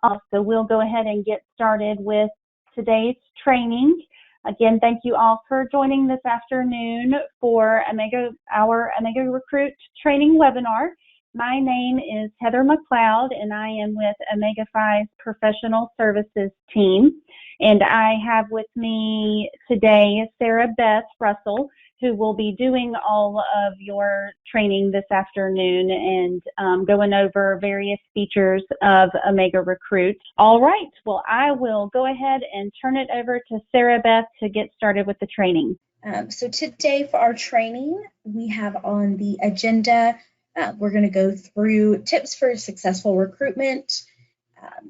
So we'll go ahead and get started with today's training. Again, thank you all for joining this afternoon for our OmegaRecruit training webinar. My name is Heather McLeod, and I am with Omega5's Professional Services team. And I have with me today Sarah Beth Russell, who will be doing all of your training this afternoon and going over various features of OmegaRecruit. All right, well, I will go ahead and turn it over to Sarah Beth to get started with the training. So today for our training, we have on the agenda, we're going to go through tips for successful recruitment,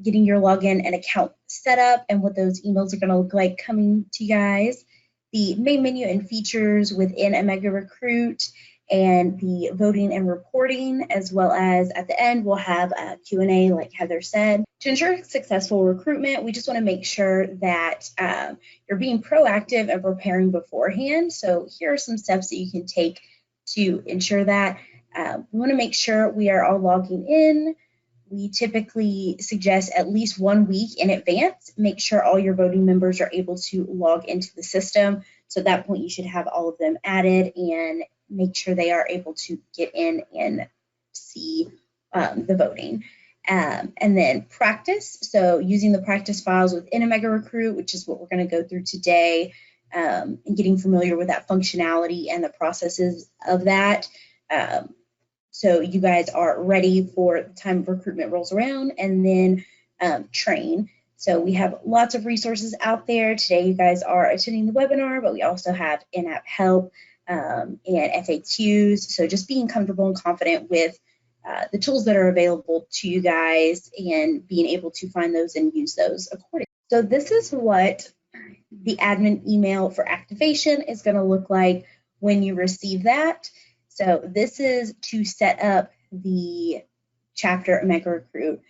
getting your login and account set up, and what those emails are going to look like coming to you guys. The main menu and features within OmegaRecruit, and the voting and reporting, as well as at the end, we'll have a Q&A like Heather said. To ensure successful recruitment, we just want to make sure that you're being proactive and preparing beforehand. So here are some steps that you can take to ensure that. We want to make sure we are all logging in. We typically suggest at least 1 week in advance. Make sure all your voting members are able to log into the system. So at that point, you should have all of them added and make sure they are able to get in and see the voting. And then practice. So using the practice files within OmegaRecruit, which is what we're going to go through today, and getting familiar with that functionality and the processes of that. So you guys are ready for the time of recruitment rolls around, and then train. So we have lots of resources out there. Today you guys are attending the webinar, but we also have in-app help and FAQs. So just being comfortable and confident with the tools that are available to you guys and being able to find those and use those accordingly. So this is what the admin email for activation is going to look like when you receive that. So this is to set up the chapter OmegaRecruit.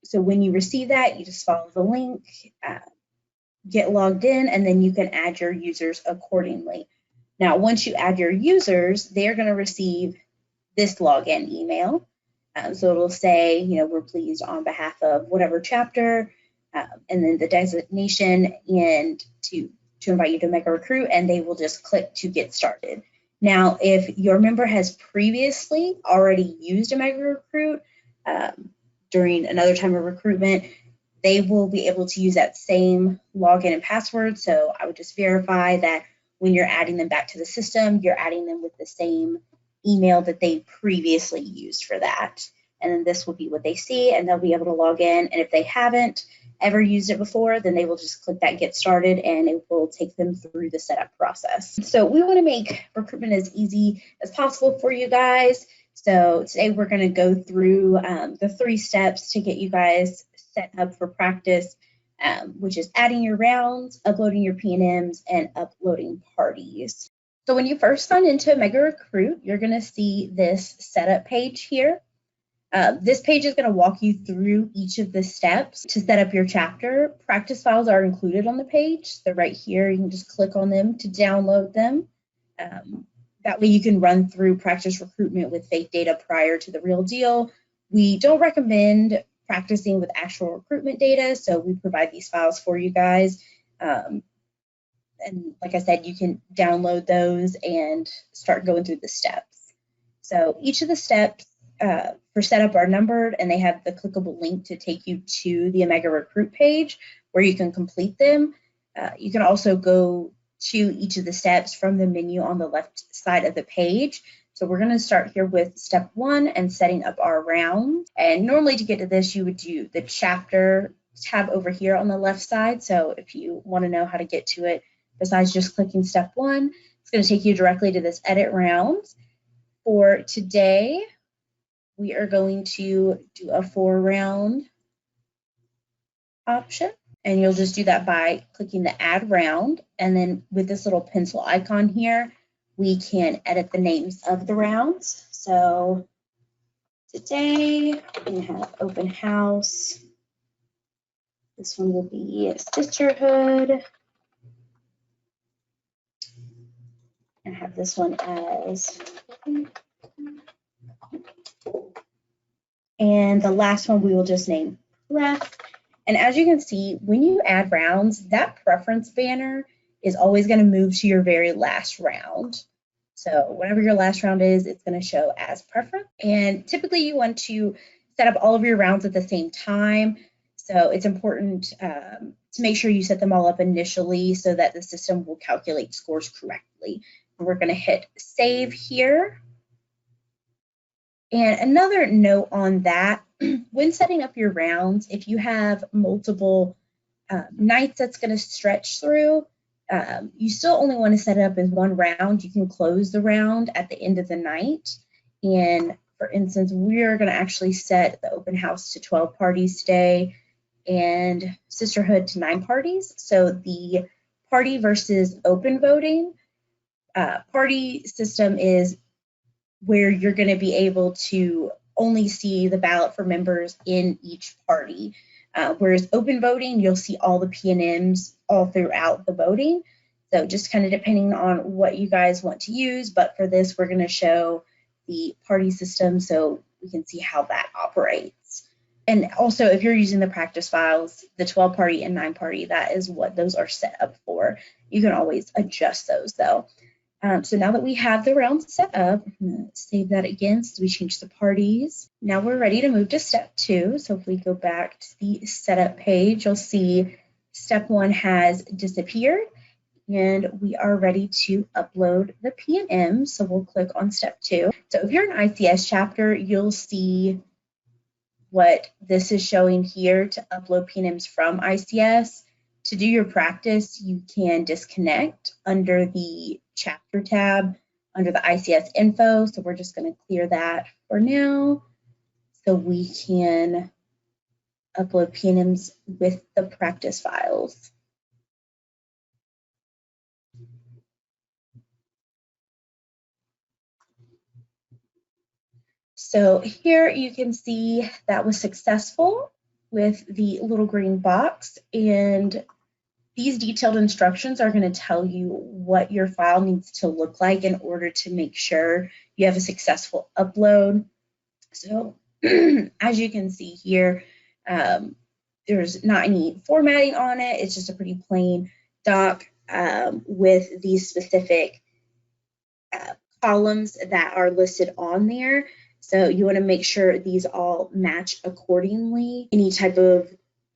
So when you receive that, you just follow the link, get logged in, and then you can add your users accordingly. Now, once you add your users, they're going to receive this login email. So it'll say, you know, we're pleased on behalf of whatever chapter, and then the designation, and to invite you to OmegaRecruit, and they will just click to get started. Now, if your member has previously already used OmegaRecruit during another time of recruitment, they will be able to use that same login and password. So I would just verify that when you're adding them back to the system, you're adding them with the same email that they previously used for that. And then this will be what they see, and they'll be able to log in. And if they haven't ever used it before, then they will just click that get started, and it will take them through the setup process. So we want to make recruitment as easy as possible for you guys. So today we're going to go through the 3 steps to get you guys set up for practice, which is adding your rounds, uploading your Pnms, and uploading parties. So when you first sign into OmegaRecruit, you're going to see this setup page here. This page is going to walk you through each of the steps to set up your chapter. Practice files are included on the page. They're right here. You can just click on them to download them. That way you can run through practice recruitment with fake data prior to the real deal. We don't recommend practicing with actual recruitment data, so we provide these files for you guys. And like I said, you can download those and start going through the steps. So each of the steps for setup are numbered, and they have the clickable link to take you to the OmegaRecruit page where you can complete them. You can also go to each of the steps from the menu on the left side of the page. So we're going to start here with step 1 and setting up our round. And normally to get to this, you would do the chapter tab over here on the left side. So if you want to know how to get to it, besides just clicking step 1, it's going to take you directly to this edit rounds. For today, we are going to do a 4-round option, and you'll just do that by clicking the add round, and then with this little pencil icon here, we can edit the names of the rounds. So today we're going to have open house. This one will be sisterhood. And have this one as, and the last one we will just name left. And as you can see, when you add rounds, that preference banner is always going to move to your very last round. So whatever your last round is, it's going to show as preference. And typically you want to set up all of your rounds at the same time. So it's important to make sure you set them all up initially so that the system will calculate scores correctly. And we're going to hit save here. And another note on that, when setting up your rounds, if you have multiple nights that's going to stretch through, you still only want to set it up as one round. You can close the round at the end of the night. And for instance, we're going to actually set the open house to 12 parties today and sisterhood to 9 parties. So the party versus open voting party system is where you're going to be able to only see the ballot for members in each party. Whereas open voting, you'll see all the PNMs all throughout the voting. So just kind of depending on what you guys want to use, but for this, we're going to show the party system so we can see how that operates. And also, if you're using the practice files, the 12 party and 9 party, that is what those are set up for. You can always adjust those though. So now that we have the round set up, I'm going to save that again so we change the parties. Now we're ready to move to step 2. So if we go back to the setup page, you'll see step 1 has disappeared and we are ready to upload the PNM. So we'll click on step 2. So if you're an ICS chapter, you'll see what this is showing here to upload PNMs from ICS. To do your practice, you can disconnect under the chapter tab under the ICS info. So we're just going to clear that for now so we can upload PNMs with the practice files. So here you can see that was successful with the little green box, and these detailed instructions are going to tell you what your file needs to look like in order to make sure you have a successful upload. So as you can see here, there's not any formatting on it. It's just a pretty plain doc with these specific columns that are listed on there. So you want to make sure these all match accordingly. Any type of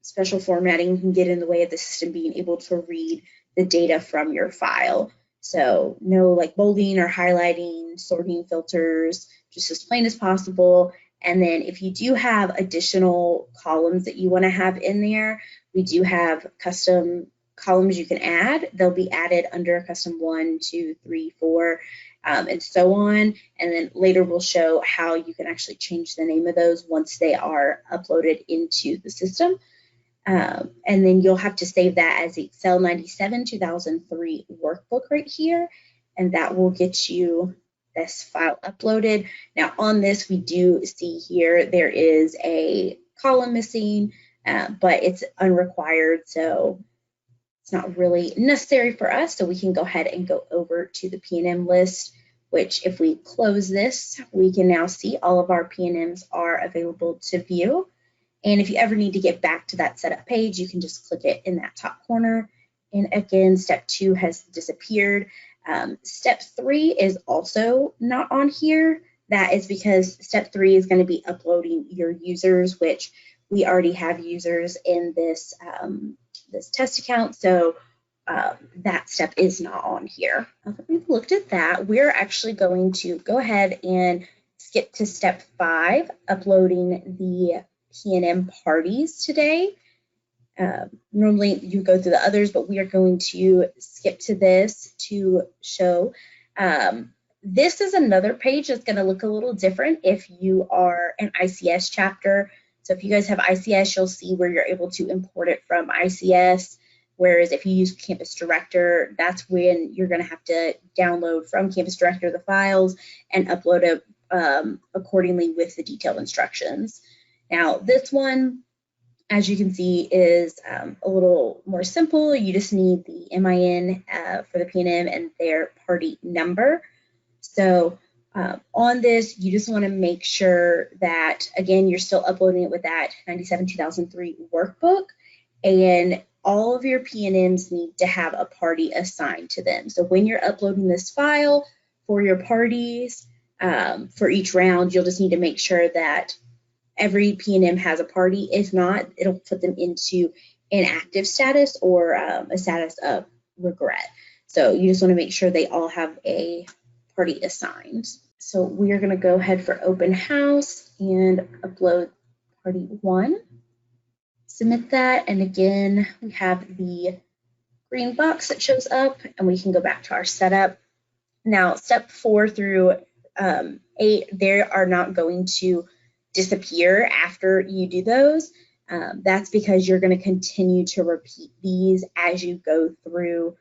special formatting can get in the way of the system being able to read the data from your file. So no like bolding or highlighting, sorting filters, just as plain as possible. And then if you do have additional columns that you want to have in there, we do have custom columns you can add. They'll be added under custom 1, 2, 3, 4, and so on. And then later we'll show how you can actually change the name of those once they are uploaded into the system. And then you'll have to save that as the Excel 97 2003 workbook right here, and that will get you this file uploaded. Now on this, we do see here there is a column missing, but it's unrequired, so it's not really necessary for us. So we can go ahead and go over to the Pnm list, which if we close this, we can now see all of our PNMs are available to view. And if you ever need to get back to that setup page, you can just click it in that top corner. And again, step 2 has disappeared. Step 3 is also not on here. That is because step 3 is going to be uploading your users, which we already have users in this, this test account. So that step is not on here. We've looked at that. We're actually going to go ahead and skip to step 5, uploading the Pnm Parties today. Normally you go through the others, but we are going to skip to this to show. This is another page that's going to look a little different if you are an ICS chapter. So if you guys have ICS, you'll see where you're able to import it from ICS. Whereas if you use Campus Director, that's when you're going to have to download from Campus Director the files and upload it accordingly with the detailed instructions. Now this one, as you can see, is a little more simple. You just need the MIN for the PNM and their party number. So On this, you just want to make sure that, again, you're still uploading it with that 97-2003 workbook, and all of your PNMs need to have a party assigned to them. So when you're uploading this file for your parties, for each round, you'll just need to make sure that every PNM has a party. If not, it'll put them into inactive status or a status of regret. So you just want to make sure they all have a party assigned. So we are going to go ahead for open house and upload party 1. Submit that, and again, we have the green box that shows up, and we can go back to our setup. Now, step 4 through 8, they are not going to disappear after you do those. That's because you're going to continue to repeat these as you go through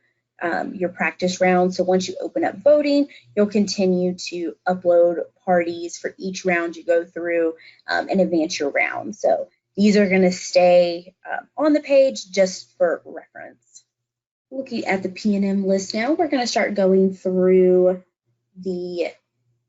your practice round. So once you open up voting, you'll continue to upload parties for each round you go through and advance your round. So these are going to stay on the page just for reference. Looking at the Pnm list now, we're going to start going through the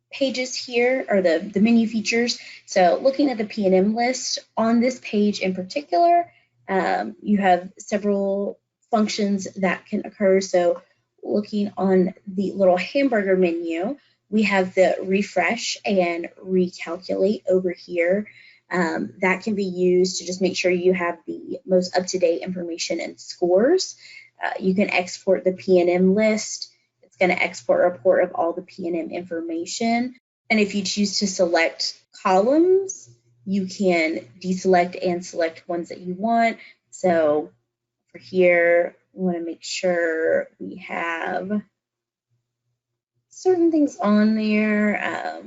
pages here, or the menu features. So looking at the Pnm list, on this page in particular, you have several functions that can occur. So looking on the little hamburger menu, we have the refresh and recalculate over here. That can be used to just make sure you have the most up-to-date information and scores. You can export the Pnm list. It's going to export a report of all the Pnm information. And if you choose to select columns, you can deselect and select ones that you want. So for here, we want to make sure we have certain things on there.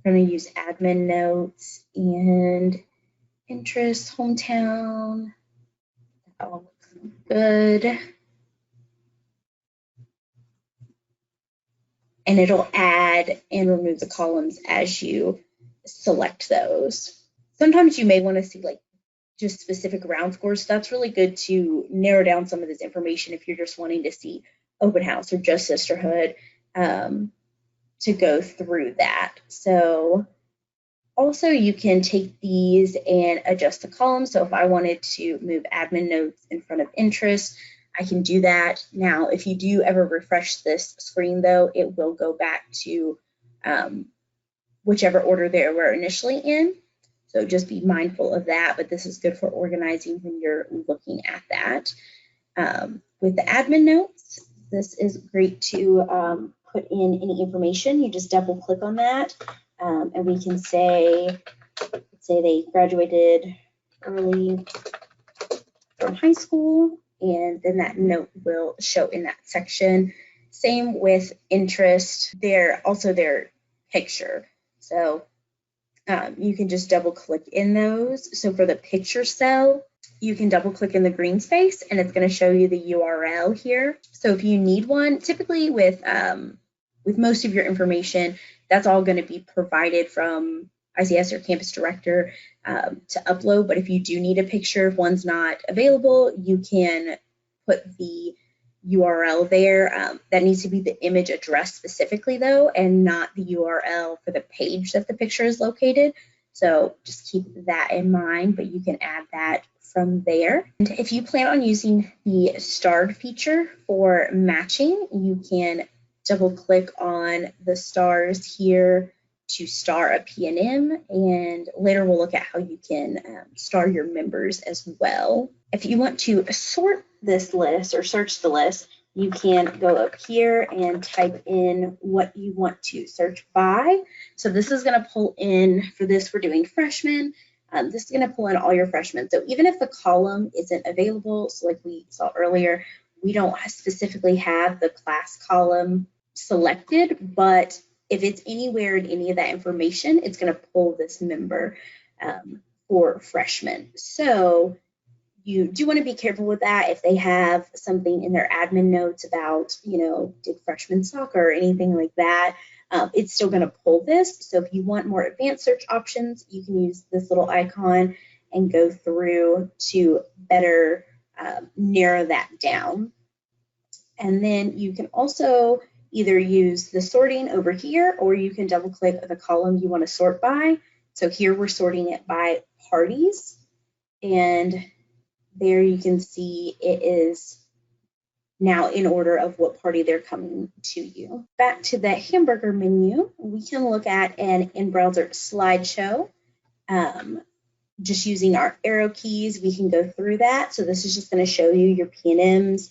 We're going to use admin notes and interest, hometown. That all looks good. And it'll add and remove the columns as you select those. Sometimes you may want to see like just specific round scores. So that's really good to narrow down some of this information if you're just wanting to see open house or just sisterhood, to go through that. So also you can take these and adjust the columns. So if I wanted to move admin notes in front of interest, I can do that. Now, if you do ever refresh this screen though, it will go back to whichever order they were initially in. So just be mindful of that, but this is good for organizing when you're looking at that. With the admin notes, this is great to put in any information. You just double click on that, and we can say, let's say they graduated early from high school, and then that note will show in that section. Same with interest, also their picture. So you can just double click in those. So for the picture cell, you can double click in the green space and it's going to show you the URL here. So if you need one, typically with most of your information, that's all going to be provided from ICS or campus director to upload. But if you do need a picture, if one's not available, you can put the URL there. That needs to be the image address specifically though, and not the URL for the page that the picture is located. So just keep that in mind, but you can add that from there. And if you plan on using the starred feature for matching, you can double click on the stars here to star a Pnm, and later we'll look at how you can star your members as well. If you want to sort this list or search the list, you can go up here and type in what you want to search by. So this is going to pull in, for this we're doing freshmen, this is going to pull in all your freshmen. So even if the column isn't available, so like we saw earlier, we don't specifically have the class column selected, but if it's anywhere in any of that information, it's going to pull this member for freshmen. So you do want to be careful with that. If they have something in their admin notes about, did freshman soccer or anything like that, it's still going to pull this. So if you want more advanced search options, you can use this little icon and go through to better narrow that down. And then you can also either use the sorting over here, or you can double click the column you want to sort by. So here we're sorting it by parties, and there you can see it is now in order of what party they're coming to you. Back to the hamburger menu, we can look at an in-browser slideshow. Just using our arrow keys, we can go through that. So this is just going to show you your Pnms.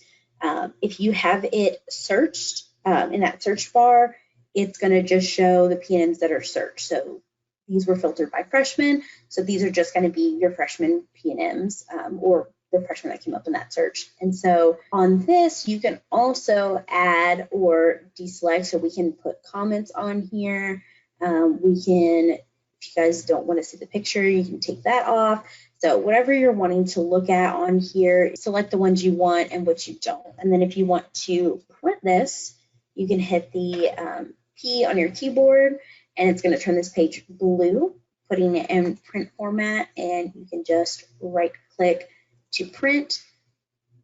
If you have it searched in that search bar, it's going to just show the Pnms that are searched. So these were filtered by freshmen. So these are just going to be your freshman Pnms or the freshmen that came up in that search. And so on this, you can also add or deselect. So we can put comments on here. We can, if you guys don't want to see the picture, you can take that off. So whatever you're wanting to look at on here, select the ones you want and what you don't. And then if you want to print this, you can hit the P on your keyboard, and it's going to turn this page blue, putting it in print format, and you can just right click to print.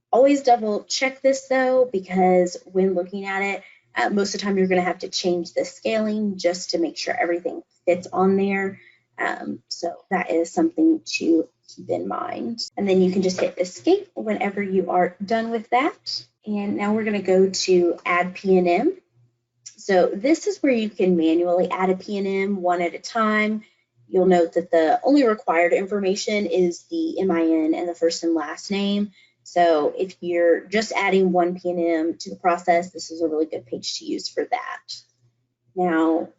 Always double check this though, because when looking at it, most of the time you're going to have to change the scaling just to make sure everything fits on there. So that is something to keep in mind. And then you can just hit escape whenever you are done with that. And now we're going to go to add Pnm. So this is where you can manually add a Pnm one at a time. You'll note that the only required information is the MIN and the first and last name. So if you're just adding one Pnm to the process, this is a really good page to use for that. Now,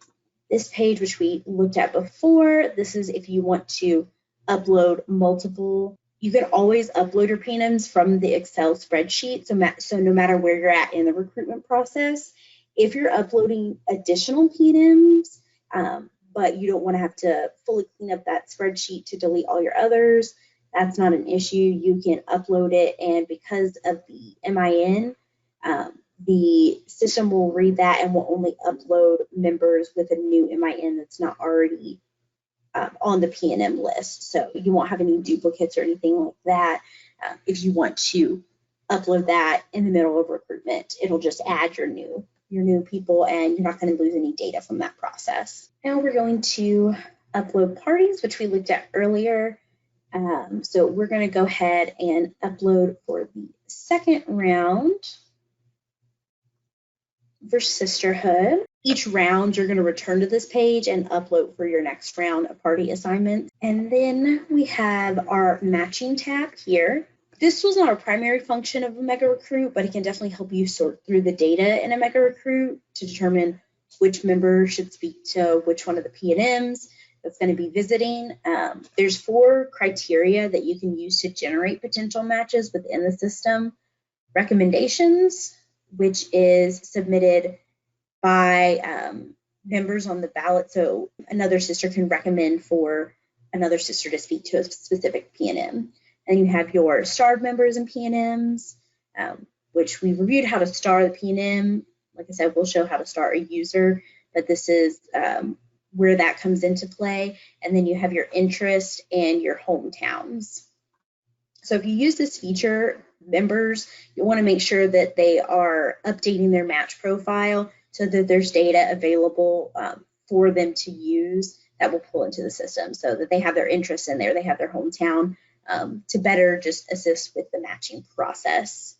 this page, which we looked at before, this is if you want to upload multiple. You can always upload your Pnms from the Excel spreadsheet. So no matter where you're at in the recruitment process, if you're uploading additional Pnms, but you don't want to have to fully clean up that spreadsheet to delete all your others, that's not an issue. You can upload it, and because of the MIN, the system will read that and will only upload members with a new MIN that's not already on the Pnm list. So you won't have any duplicates or anything like that. If you want to upload that in the middle of recruitment, it'll just add your new people, and you're not going to lose any data from that process. Now we're going to upload parties, which we looked at earlier. So we're going to go ahead and upload for the second round for sisterhood. Each round you're going to return to this page and upload for your next round of party assignments. And then we have our matching tab here. This was not a primary function of OmegaRecruit, but it can definitely help you sort through the data in OmegaRecruit to determine which member should speak to which one of the Pnms that's going to be visiting. There's 4 criteria that you can use to generate potential matches within the system. Recommendations, which is submitted by members on the ballot. So another sister can recommend for another sister to speak to a specific Pnm. And you have your starred members and Pnms, which we reviewed how to star the Pnm. Like I said, we'll show how to star a user, but this is where that comes into play. And then you have your interest and your hometowns. So if you use this feature, members, you want to make sure that they are updating their match profile so that there's data available for them to use that will pull into the system, so that they have their interests in there, they have their hometown, to better just assist with the matching process.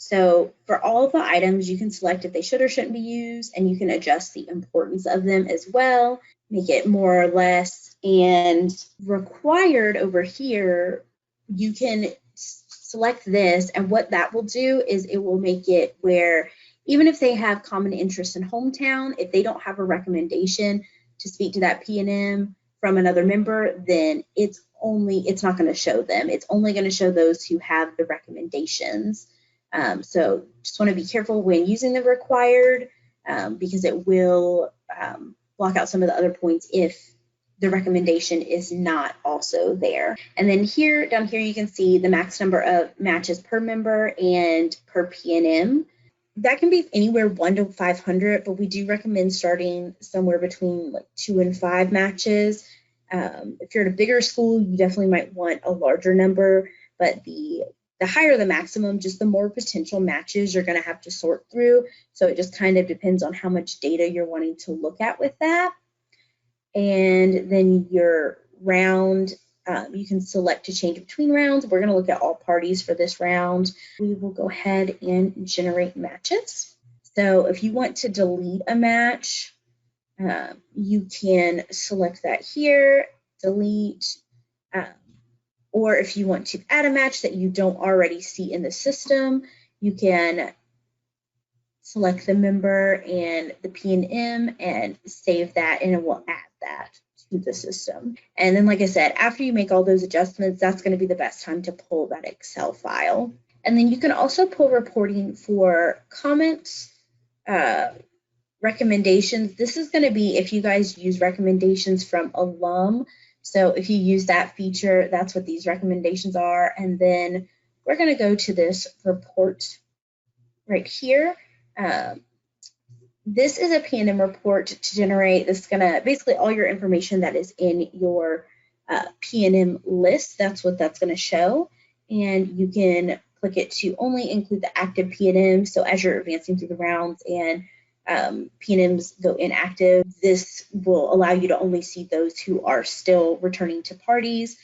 So for all of the items, you can select if they should or shouldn't be used, and you can adjust the importance of them as well, make it more or less. And required over here, you can select this, and what that will do is it will make it where even if they have common interests in hometown, if they don't have a recommendation to speak to that Pnm from another member, then it's not going to show them. It's only going to show those who have the recommendations. So just want to be careful when using the required, because it will block out some of the other points if the recommendation is not also there. And then down here, you can see the max number of matches per member and per Pnm. That can be anywhere 1 to 500, but we do recommend starting somewhere between like 2 and 5 matches. If you're at a bigger school, you definitely might want a larger number, but the the higher the maximum, just the more potential matches you're going to have to sort through. So it just kind of depends on how much data you're wanting to look at with that. And then your round, you can select to change between rounds. We're going to look at all parties for this round. We will go ahead and generate matches. So if you want to delete a match, you can select that here, delete, or if you want to add a match that you don't already see in the system, you can select the member and the Pnm and save that, and it will add that to the system. And then, like I said, after you make all those adjustments, that's going to be the best time to pull that Excel file. And then you can also pull reporting for comments, recommendations. This is going to be if you guys use recommendations from alum. So if you use that feature, that's what these recommendations are. And then we're going to go to this report right here. This is a Pnm report to generate. This is going to basically all your information that is in your Pnm list. That's what that's going to show. And you can click it to only include the active Pnm. So as you're advancing through the rounds and Pnms go inactive, this will allow you to only see those who are still returning to parties,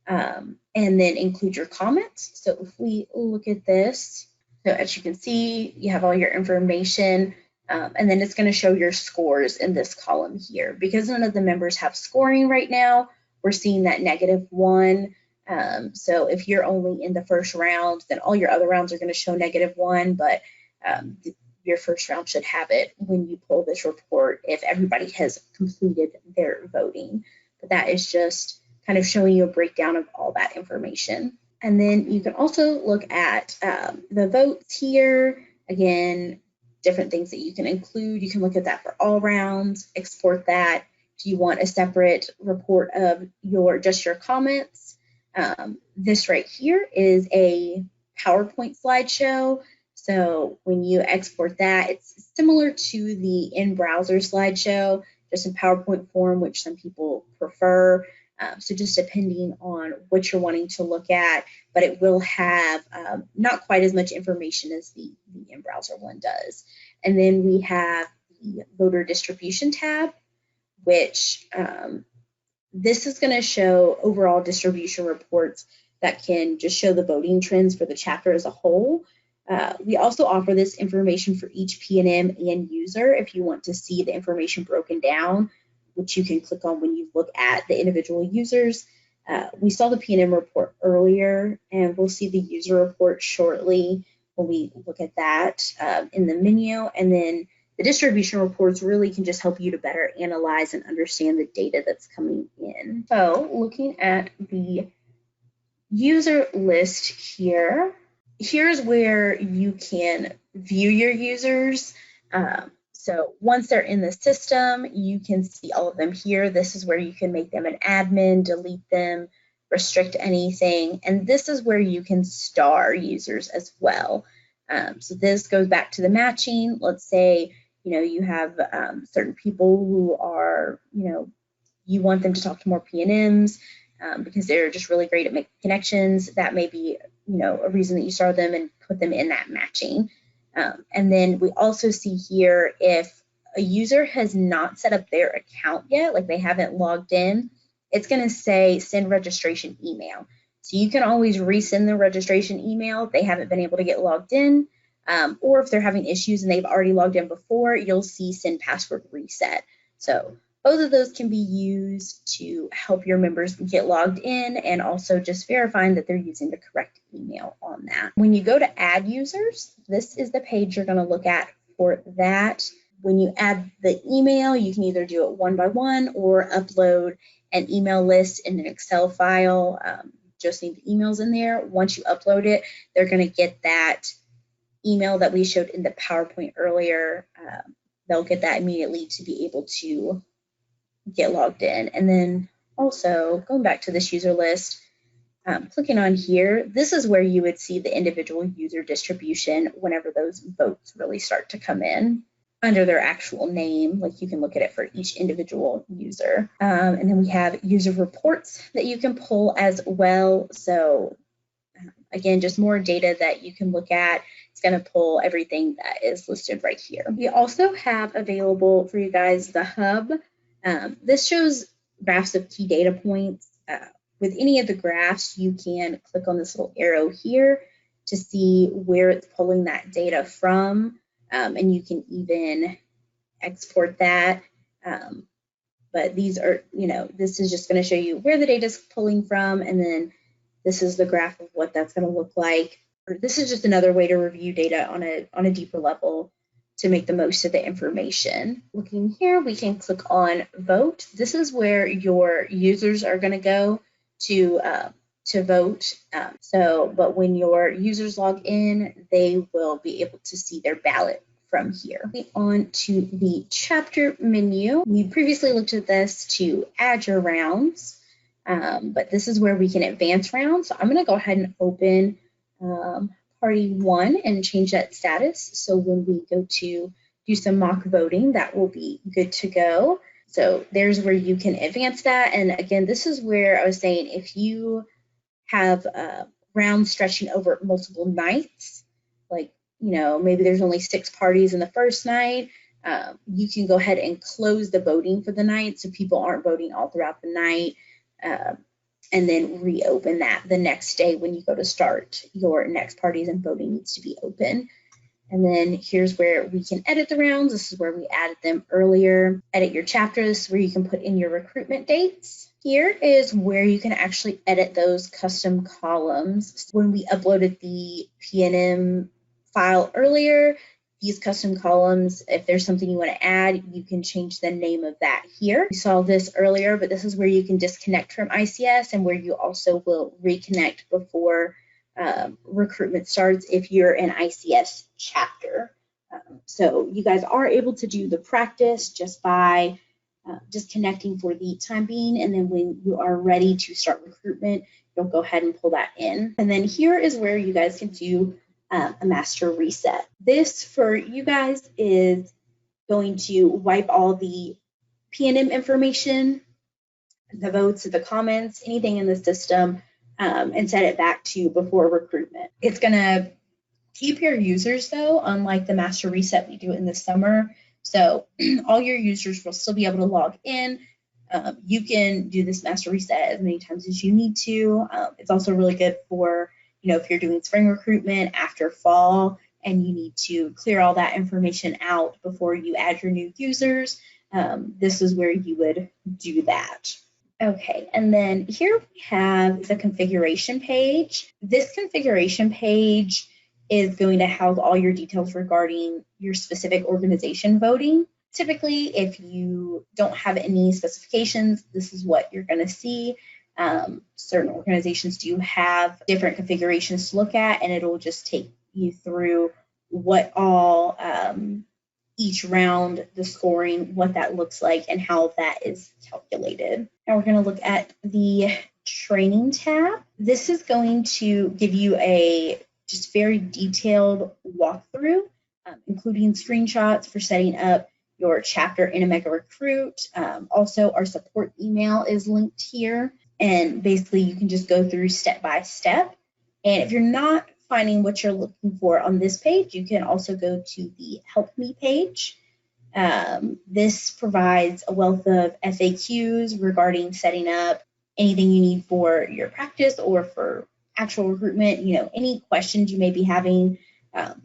and then include your comments. So if we look at this, so as you can see, you have all your information, and then it's going to show your scores in this column here. Because none of the members have scoring right now, we're seeing that -1. So if you're only in the first round, then all your other rounds are going to show -1, but your first round should have it when you pull this report if everybody has completed their voting. But that is just kind of showing you a breakdown of all that information. And then you can also look at the votes here. Again, different things that you can include. You can look at that for all rounds, export that. Do you want a separate report of just your comments? This right here is a PowerPoint slideshow. So when you export that, it's similar to the in-browser slideshow, just in PowerPoint form, which some people prefer. So just depending on what you're wanting to look at, but it will have not quite as much information as the in-browser one does. And then we have the voter distribution tab, which this is going to show overall distribution reports that can just show the voting trends for the chapter as a whole. We also offer this information for each Pnm and user if you want to see the information broken down, which you can click on when you look at the individual users. We saw the Pnm report earlier, and we'll see the user report shortly when we look at that in the menu. And then the distribution reports really can just help you to better analyze and understand the data that's coming in. So looking at the user list here, here's where you can view your users. So once they're in the system, you can see all of them here. This is where you can make them an admin, delete them, restrict anything. And this is where you can star users as well. So this goes back to the matching. Let's say, you have certain people who are, you want them to talk to more Pnms because they're just really great at making connections. That may be a reason that you star them and put them in that matching. And then we also see here if a user has not set up their account yet, like they haven't logged in, it's going to say send registration email. So you can always resend the registration email if they haven't been able to get logged in, or if they're having issues and they've already logged in before, you'll see send password reset. So both of those can be used to help your members get logged in and also just verifying that they're using the correct email on that. When you go to add users, this is the page you're going to look at for that. When you add the email, you can either do it one by one or upload an email list in an Excel file. Just need the emails in there. Once you upload it, they're going to get that email that we showed in the PowerPoint earlier. They'll get that immediately to be able to get logged in. And then also going back to this user list, clicking on here, this is where you would see the individual user distribution whenever those votes really start to come in under their actual name. Like you can look at it for each individual user. And then we have user reports that you can pull as well. So again, just more data that you can look at. It's going to pull everything that is listed right here. We also have available for you guys the hub. This shows graphs of key data points. With any of the graphs, you can click on this little arrow here to see where it's pulling that data from, and you can even export that. But these are, this is just going to show you where the data is pulling from, and then this is the graph of what that's going to look like. This is just another way to review data on a deeper level to make the most of the information. Looking here, we can click on vote. This is where your users are going to go to vote. But when your users log in, they will be able to see their ballot from here. On to the chapter menu. We previously looked at this to add your rounds, but this is where we can advance rounds. So I'm going to go ahead and open party 1 and change that status. So when we go to do some mock voting, that will be good to go. So there's where you can advance that. And again, this is where I was saying if you have rounds stretching over multiple nights, like, maybe there's only 6 parties in the first night, you can go ahead and close the voting for the night so people aren't voting all throughout the night, and then reopen that the next day when you go to start your next parties and voting needs to be open. And then here's where we can edit the rounds. This is where we added them earlier. Edit your chapters, where you can put in your recruitment dates. Here is where you can actually edit those custom columns. When we uploaded the Pnm file earlier, these custom columns, if there's something you want to add, you can change the name of that here. We saw this earlier, but this is where you can disconnect from ICS and where you also will reconnect before recruitment starts if you're an ICS chapter. So you guys are able to do the practice just by disconnecting for the time being, and then when you are ready to start recruitment, you'll go ahead and pull that in. And then here is where you guys can do a master reset. This for you guys is going to wipe all the Pnm information, the votes, the comments, anything in the system, and set it back to before recruitment. It's going to keep your users though, unlike the master reset we do in the summer. So all your users will still be able to log in. You can do this master reset as many times as you need to. It's also really good for, if you're doing spring recruitment after fall and you need to clear all that information out before you add your new users. This is where you would do that. Okay, and then here we have the configuration page. This configuration page is going to house all your details regarding your specific organization voting. Typically, if you don't have any specifications, this is what you're going to see. Certain organizations do have different configurations to look at, and it'll just take you through what all each round, the scoring, what that looks like, and how that is calculated. Now we're going to look at the training tab. This is going to give you a just very detailed walkthrough, including screenshots for setting up your chapter in OmegaRecruit. Also, our support email is linked here, and basically you can just go through step by step. And if you're not finding what you're looking for on this page, you can also go to the Help Me page. This provides a wealth of FAQs regarding setting up anything you need for your practice or for actual recruitment. Any questions you may be having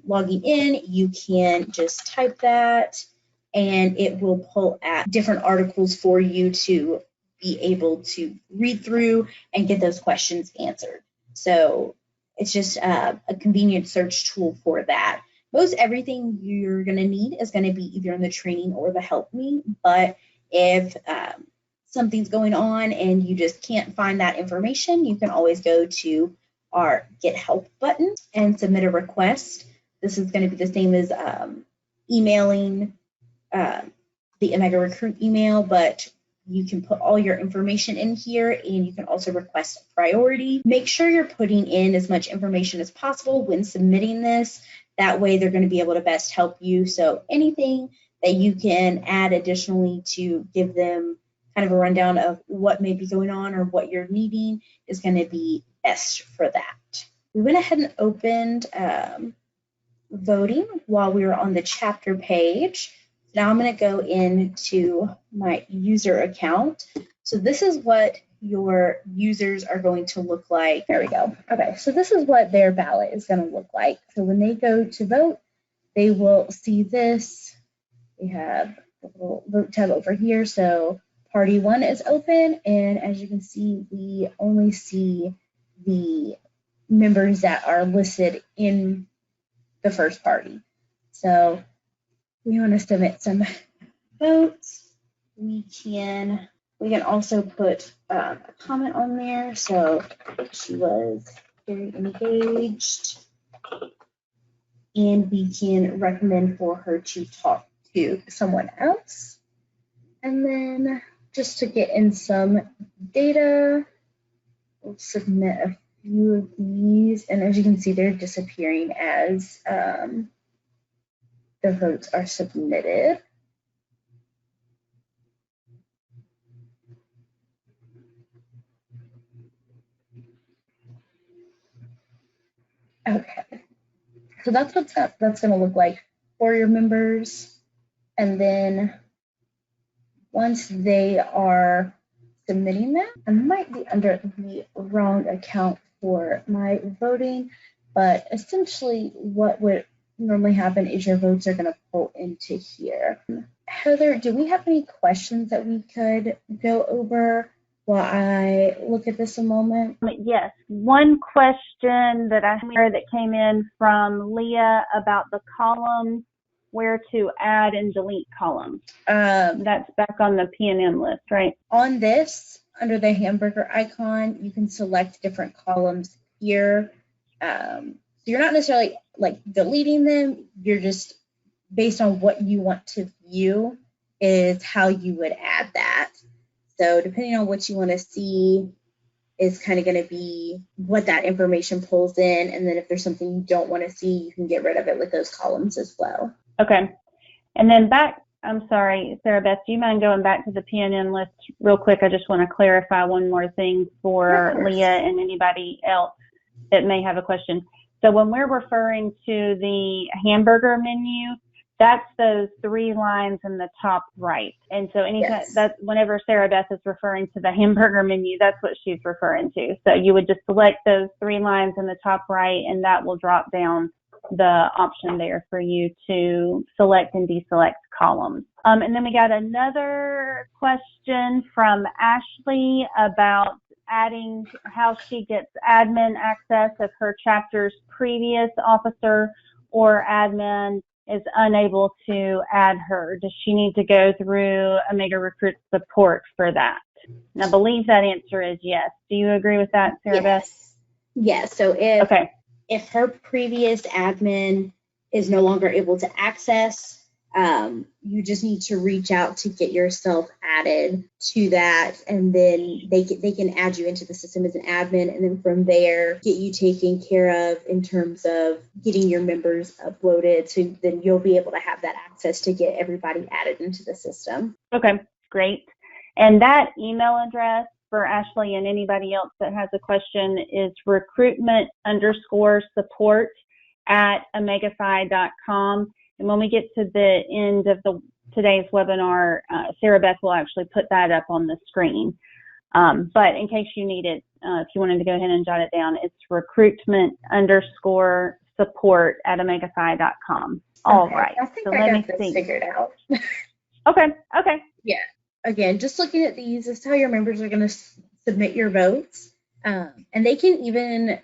logging in, you can just type that and it will pull at different articles for you to be able to read through and get those questions answered. So it's just a convenient search tool for that. Most everything you're going to need is going to be either in the training or the Help Me, but if something's going on and you just can't find that information, you can always go to our Get Help button and submit a request. This is going to be the same as emailing the OmegaRecruit email, but you can put all your information in here, and you can also request a priority. Make sure you're putting in as much information as possible when submitting this. That way they're going to be able to best help you. So anything that you can add additionally to give them kind of a rundown of what may be going on or what you're needing is going to be best for that. we went ahead and opened voting while we were on the chapter page. Now I'm going to go into my user account. So this is what your users are going to look like. There we go. Okay, so this is what their ballot is going to look like. So when they go to vote, they will see this. We have a little vote tab over here. So party 1 is open, and as you can see, we only see the members that are listed in the first party. So we want to submit some votes. We can also put a comment on there. So she was very engaged, and we can recommend for her to talk to someone else. And then just to get in some data, we'll submit a few of these, and as you can see, they're disappearing as the votes are submitted. Okay, so that's what that's going to look like for your members. And then once they are submitting that, I might be under the wrong account for my voting, but essentially what would normally happen is your votes are going to pull into here. Heather, do we have any questions that we could go over while I look at this a moment? Yes, one question that I heard that came in from Leah about the columns, where to add and delete columns. That's back on the Pnm list, right? On this, under the hamburger icon, you can select different columns here. So you're not necessarily like deleting them, you're just based on what you want to view is how you would add that. So depending on what you want to see is kind of going to be what that information pulls in. And then if there's something you don't want to see, you can get rid of it with those columns as well. Okay. And then back, I'm sorry, Sarah Beth, do you mind going back to the Pnm list real quick? I just want to clarify one more thing for Leah and anybody else that may have a question. So when we're referring to the hamburger menu, that's those 3 lines in the top right. And so anytime that whenever Sarah Beth is referring to the hamburger menu, that's what she's referring to. So you would just select those 3 lines in the top right, and that will drop down the option there for you to select and deselect columns. And then we got another question from Ashley about adding how she gets admin access if her chapter's previous officer or admin is unable to add her. Does she need to go through OmegaRecruit support for that? And I believe that answer is yes. Do you agree with that, Sarah Beth? Yes. So if her previous admin is no longer able to access, you just need to reach out to get yourself added to that, and then they can add you into the system as an admin, and then from there get you taken care of in terms of getting your members uploaded, so then you'll be able to have that access to get everybody added into the system. Okay, great. And that email address for Ashley and anybody else that has a question is recruitment_support@omegaphi.com. And when we get to the end of today's webinar, Sarah Beth will actually put that up on the screen. But in case you need it, if you wanted to go ahead and jot it down, it's recruitment_support@omegaphi.com. All right. I think I got this figured out. Okay. Yeah. Again, just looking at these, this is how your members are going to submit your votes. And they can even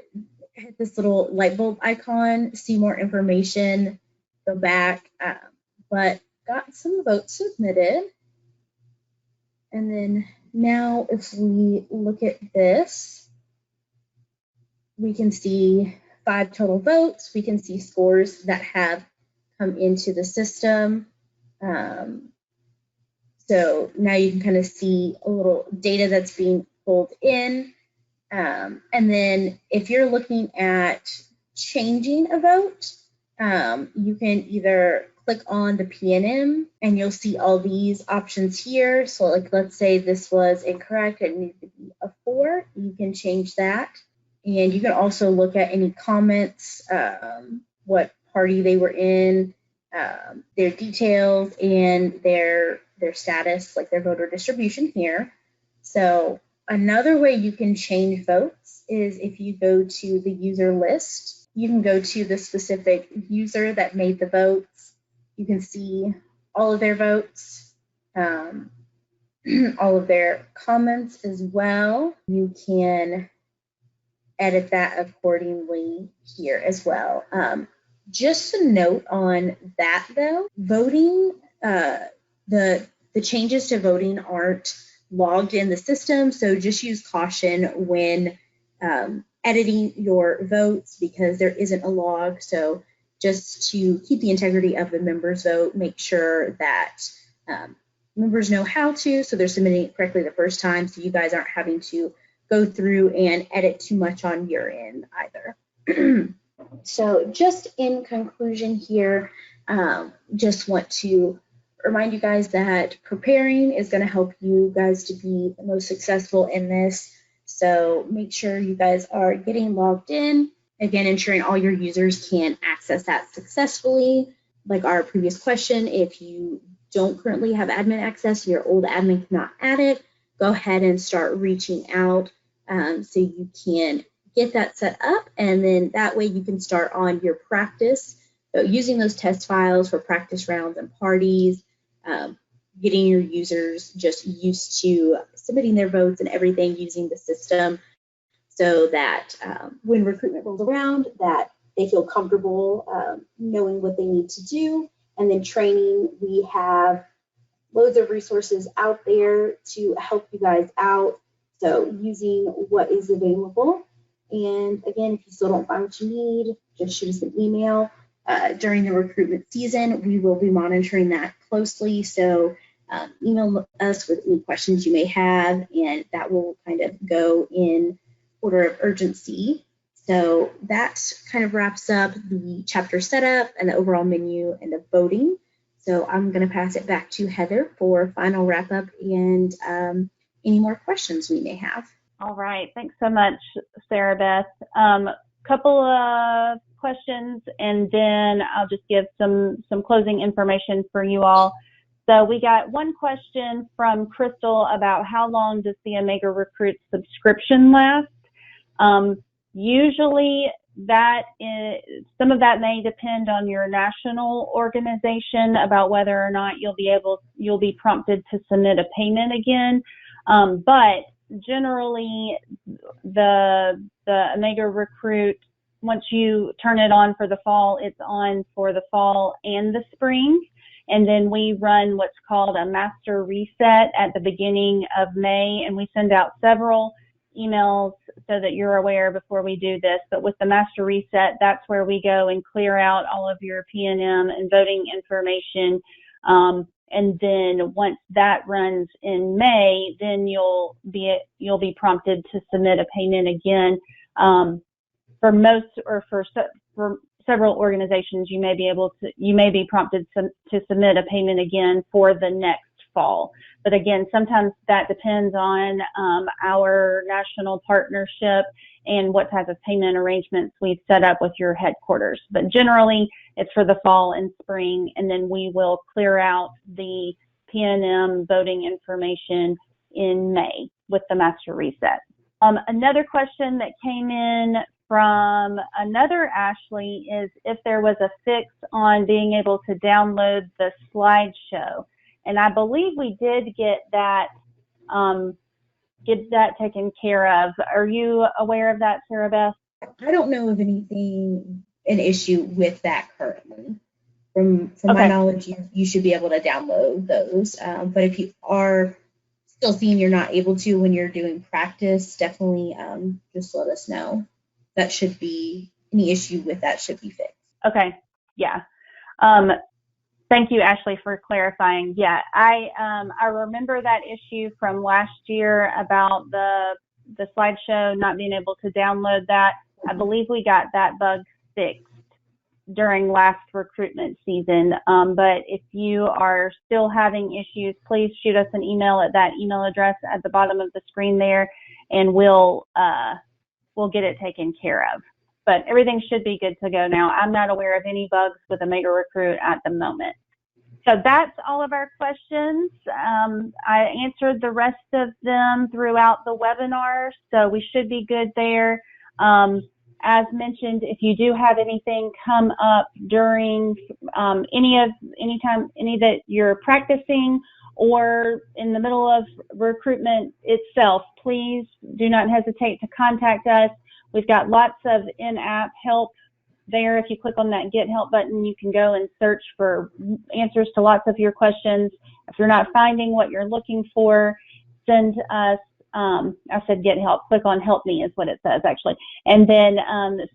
hit this little light bulb icon, see more information, go back, but got some votes submitted. And then now if we look at this, we can see 5 total votes. We can see scores that have come into the system. So now you can kind of see a little data that's being pulled in. And then if you're looking at changing a vote, you can either click on the Pnm and you'll see all these options here. So like, let's say this was incorrect, it needs to be a 4, you can change that. And you can also look at any comments, what party they were in, their details, and their status, like their voter distribution here. So another way you can change votes is if you go to the user list. You can go to the specific user that made the votes. You can see all of their votes, all of their comments as well. You can edit that accordingly here as well. Just a note on that though, voting, the changes to voting aren't logged in the system, so just use caution when editing your votes because there isn't a log. So just to keep the integrity of the members' vote, make sure that members know how to, so they're submitting it correctly the first time, so you guys aren't having to go through and edit too much on your end either. So just in conclusion here, just want to remind you guys that preparing is going to help you guys to be the most successful in this. So make sure you guys are getting logged in. Again, ensuring all your users can access that successfully. Like our previous question, if you don't currently have admin access, your old admin cannot add it, go ahead and start reaching out so you can get that set up, and then that way you can start on your practice. So using those test files for practice rounds and parties, getting your users just used to submitting their votes and everything using the system so that when recruitment rolls around that they feel comfortable knowing what they need to do. And then training, we have loads of resources out there to help you guys out. So using what is available. And again, if you still don't find what you need, just shoot us an email. During the recruitment season, we will be monitoring that closely. So email us with any questions you may have, and that will kind of go in order of urgency. So that kind of wraps up the chapter setup and the overall menu and the voting. So I'm going to pass it back to Heather for final wrap up and any more questions we may have. All right. Thanks so much, Sarah Beth. Couple of questions, and then I'll just give some closing information for you all. So we got one question from Crystal about how long does the OmegaRecruit subscription last? Usually that is, some of that may depend on your national organization about whether or not you'll be prompted to submit a payment again. But generally the OmegaRecruit, once you turn it on for the fall, it's on for the fall and the spring. And then we run what's called a master reset at the beginning of May, and we send out several emails so that you're aware before we do this. But with the master reset, that's where we go and clear out all of your Pnm and voting information. And then once that runs in May, then you'll be prompted to submit a payment again. For most, or for several organizations, you may be prompted to submit a payment again for the next fall. But again, sometimes that depends on our national partnership and what type of payment arrangements we've set up with your headquarters. But generally, it's for the fall and spring, and then we will clear out the Pnm voting information in May with the master reset. Another question that came in from another Ashley is if there was a fix on being able to download the slideshow. And I believe we did get that taken care of. Are you aware of that, Sarah Beth? I don't know of an issue with that currently. From Okay. my knowledge, you should be able to download those. But if you are still seeing you're not able to when you're doing practice, definitely just let us know. That should be, any issue with that should be fixed. Okay, yeah. Thank you, Ashley, for clarifying. Yeah, I remember that issue from last year about the slideshow not being able to download that. I believe we got that bug fixed during last recruitment season. But if you are still having issues, please shoot us an email at that email address at the bottom of the screen there, and we'll we'll get it taken care of. But everything should be good to go now. I'm not aware of any bugs with OmegaRecruit at the moment. So that's all of our questions. I answered the rest of them throughout the webinar, so we should be good there. As mentioned, if you do have anything come up during any that you're practicing or in the middle of recruitment itself, please do not hesitate to contact us. We've got lots of in-app help there. If you click on that Get Help button, you can go and search for answers to lots of your questions. If you're not finding what you're looking for, send us, I said Get Help, click on Help Me is what it says actually. And then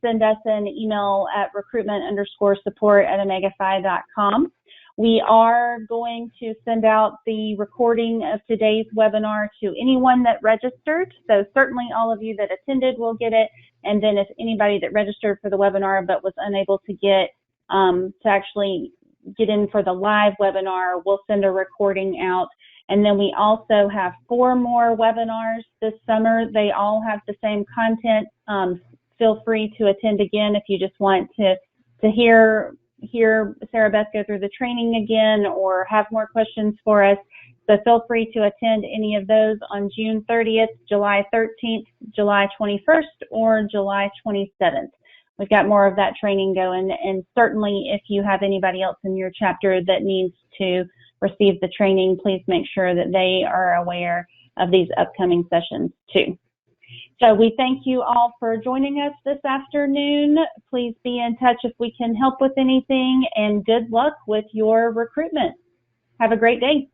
send us an email at recruitment_support@omegafy.com. We are going to send out the recording of today's webinar to anyone that registered. So certainly all of you that attended will get it. And then if anybody that registered for the webinar but was unable to get to actually get in for the live webinar, we'll send a recording out. And then we also have 4 more webinars this summer. They all have the same content. Feel free to attend again if you just want to hear Sarah Beth go through the training again or have more questions for us. So feel free to attend any of those on June 30th, July 13th, July 21st, or July 27th. We've got more of that training going, and certainly if you have anybody else in your chapter that needs to receive the training, please make sure that they are aware of these upcoming sessions too. So we thank you all for joining us this afternoon. Please be in touch if we can help with anything, and good luck with your recruitment. Have a great day.